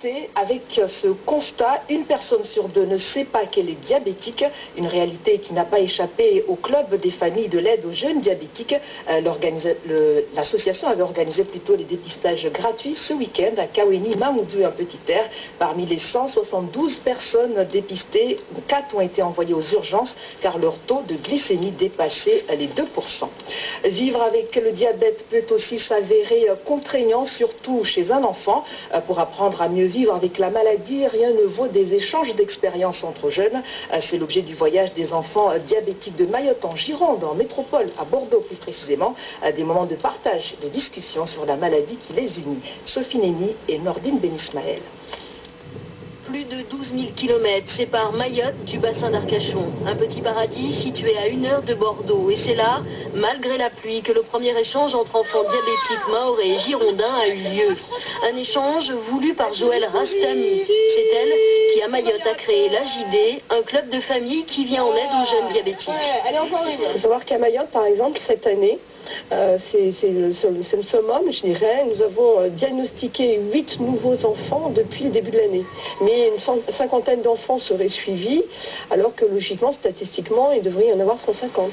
santé avec ce constat, une personne sur deux ne sait pas qu'elle est diabétique, une réalité qui n'a pas échappé au club des familles de l'aide aux jeunes diabétiques. L'association avait organisé plutôt les dépistages gratuits ce week-end à Kaweni, Mamoudou et un petit air. Parmi les 172 personnes dépistées, 4 ont été envoyées aux urgences car leur taux de glycémie dépassait les 2%. Vivre avec le diabète peut aussi s'avérer contraignant, surtout chez un enfant. Pour apprendre à mieux vivre avec la maladie, rien ne vaut des échanges d'expériences entre jeunes. C'est l'objet du voyage des enfants diabétiques de Mayotte en Gironde, en métropole, à Bordeaux plus précisément. Des moments de partage et de discussion sur la maladie qui les unit. Sophie Néni et Nordine Benismaël. Plus de 12 000 km séparent Mayotte du bassin d'Arcachon, un petit paradis situé à 1 heure de Bordeaux. Et c'est là, malgré la pluie, que le premier échange entre enfants diabétiques mahorais et girondins a eu lieu. Un échange voulu par Joëlle Rastami. C'est elle qui, à Mayotte, a créé l'AJD, un club de famille qui vient en aide aux jeunes diabétiques. Il faut savoir qu'à Mayotte, par exemple, cette année, c'est le summum, je dirais. Nous avons diagnostiqué 8 nouveaux enfants depuis le début de l'année. Mais une cinquantaine d'enfants seraient suivis, alors que logiquement, statistiquement, il devrait y en avoir 150.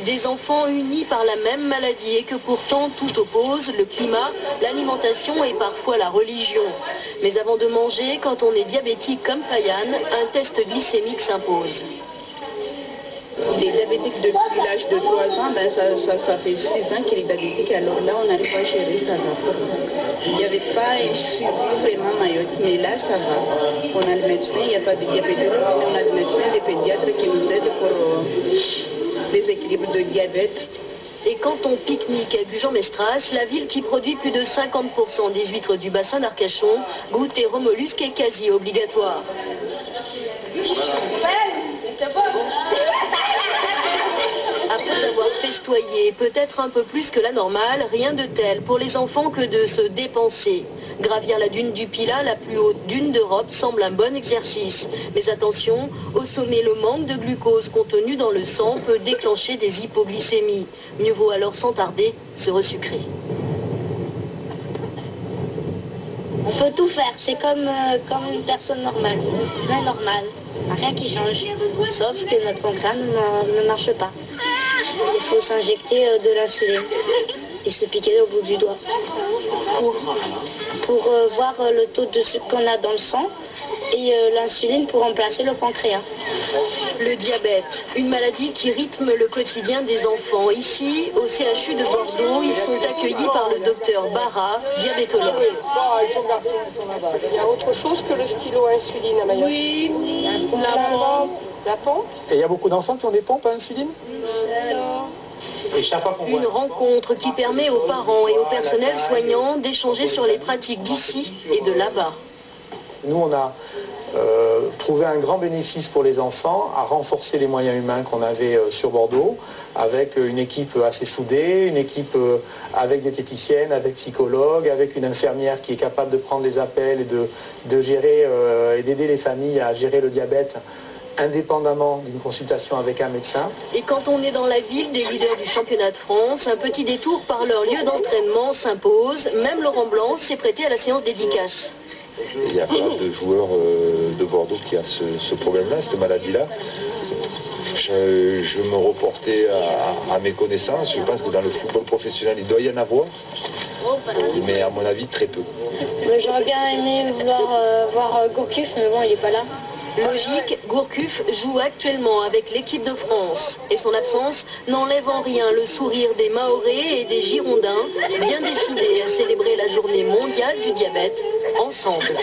Des enfants unis par la même maladie et que pourtant tout oppose, le climat, l'alimentation et parfois la religion. Mais avant de manger, quand on est diabétique comme Fayane, un test glycémique s'impose. Il est diabétique depuis l'âge de 3 ans, ça fait 6 ans qu'il est diabétique, alors là on n'arrive pas à gérer, ça va. Il n'y avait pas suivi vraiment Mayotte, mais là ça va. On a le médecin, il n'y a pas de diabétique, on a le médecin, des pédiatres qui nous aident pour les équilibres de diabète. Et quand on pique-nique à Gujan-Mestras, la ville qui produit plus de 50% des huîtres du bassin d'Arcachon, goûter au mollusque est quasi obligatoire. Après avoir festoyé, peut-être un peu plus que la normale, rien de tel pour les enfants que de se dépenser. Gravir la dune du Pilat, la plus haute dune d'Europe, semble un bon exercice. Mais attention, au sommet, le manque de glucose contenu dans le sang peut déclencher des hypoglycémies. Mieux vaut alors sans tarder se resucrer. On peut tout faire, c'est comme une personne normale, mais normale, rien qui change, sauf que notre programme ne marche pas. Il faut s'injecter de l'insuline et se piquer au bout du doigt pour voir le taux de sucre qu'on a dans le sang et l'insuline pour remplacer le pancréas. Le diabète, une maladie qui rythme le quotidien des enfants. Ici, au CHU de Bordeaux, ils sont accueillis par le docteur Barra, diabétologue. Il y a autre chose que le stylo à insuline à Mayotte? Oui, la pompe. Et il y a beaucoup d'enfants qui ont des pompes à insuline? Et chaque fois qu'on voit une rencontre qui permet aux parents et au personnel soignant d'échanger sur les pratiques d'ici et de là-bas. Nous, on a trouvé un grand bénéfice pour les enfants à renforcer les moyens humains qu'on avait sur Bordeaux, avec une équipe assez soudée, une équipe avec diététiciennes, avec psychologues, avec une infirmière qui est capable de prendre les appels et de gérer et d'aider les familles à gérer le diabète indépendamment d'une consultation avec un médecin. Et quand on est dans la ville des leaders du championnat de France, un petit détour par leur lieu d'entraînement s'impose. Même Laurent Blanc s'est prêté à la séance dédicace. Il y a pas de joueurs de Bordeaux qui a ce problème-là, cette maladie-là. Je me reportais à mes connaissances. Je pense que dans le football professionnel, il doit y en avoir, mais à mon avis, très peu. J'aurais bien aimé voir Gourcuff, mais bon, il n'est pas là. Logique, Gourcuff joue actuellement avec l'équipe de France. Et son absence n'enlève en rien le sourire des Mahorais et des Girondins, bien décidés à célébrer la journée mondiale du diabète ensemble.